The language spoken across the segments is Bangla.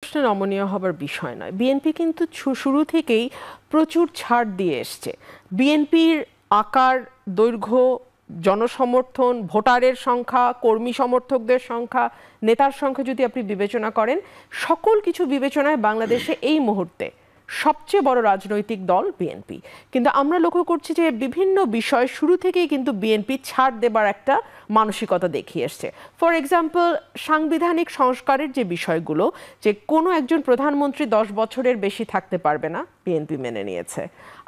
প্রশ্নে নমনীয় হবার বিষয় নয়। বিএনপি কিন্তু শুরু থেকেই প্রচুর ছাড় দিয়ে এসছে। বিএনপির আকার, দৈর্ঘ্য, জনসমর্থন, ভোটারের সংখ্যা, কর্মী সমর্থকদের সংখ্যা, নেতার সংখ্যা যদি আপনি বিবেচনা করেন, সকল কিছু বিবেচনায় বাংলাদেশে এই মুহূর্তে সবচেয়ে বড় রাজনৈতিক দল বিএনপি। কিন্তু আমরা লক্ষ্য করছি যে বিভিন্ন বিষয় শুরু থেকেই কিন্তু বিএনপি ছাড় দেবার একটা মানসিকতা দেখিয়ে এসছে। ফর এক্সাম্পল, সাংবিধানিক সংস্কারের যে বিষয়গুলো, যে কোনো একজন প্রধানমন্ত্রী 10 বছরের বেশি থাকতে পারবে না, বিএনপি মেনে নিয়েছে।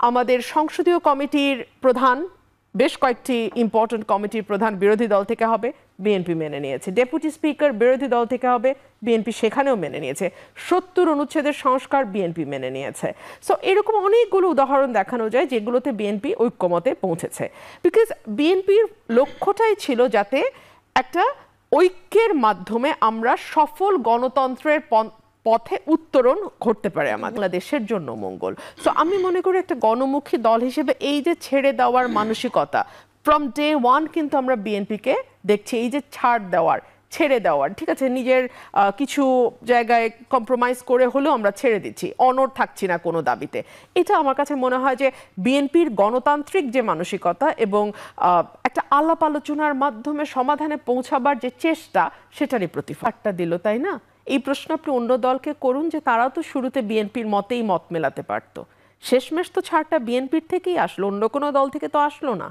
আমাদের সংসদীয় কমিটির প্রধান, বেশ কয়েকটি ইম্পর্টেন্ট কমিটির প্রধান বিরোধী দল থেকে হবে, বিএনপি মেনে নিয়েছে। ডেপুটি স্পিকার বিরোধী দল থেকে হবে, বিএনপি সেখানেও মেনে নিয়েছে। 70 অনুচ্ছেদের সংস্কার বিএনপি মেনে নিয়েছে। সো এরকম অনেকগুলো উদাহরণ দেখানো যায় যেগুলোতে বিএনপি ঐক্যমতে পৌঁছেছে। বিকজ বিএনপির লক্ষ্যটাই ছিল যাতে একটা ঐক্যের মাধ্যমে আমরা সফল গণতন্ত্রের পথে উত্তরণ ঘটতে পারে আমাদের দেশের জন্য মঙ্গল। সো আমি মনে করি একটা গণমুখী দল হিসেবে এই যে ছেড়ে দেওয়ার মানসিকতা, ফ্রম ডে ওয়ান কিন্তু আমরা বিএনপিকে দেখছি এই যে ছাড় দেওয়ার, ছেড়ে দেওয়ার, ঠিক আছে, নিজের কিছু জায়গায় কম্প্রোমাইজ করে হলেও আমরা ছেড়ে দিচ্ছি, অনড় থাকছি না কোনো দাবিতে। এটা আমার কাছে মনে হয় যে বিএনপির গণতান্ত্রিক যে মানসিকতা এবং একটা আলাপ আলোচনার মাধ্যমে সমাধানে পৌঁছাবার যে চেষ্টা, সেটারই প্রতিফলটা দিল, তাই না? এই প্রশ্ন আপনি অন্য দলকে করুন যে তারাও তো শুরুতে বিএনপির মতেই মত মেলাতে পারতো। শেষমেশ তো ছাড়টা বিএনপির থেকেই আসলো, অন্য কোনো দল থেকে তো আসলো না।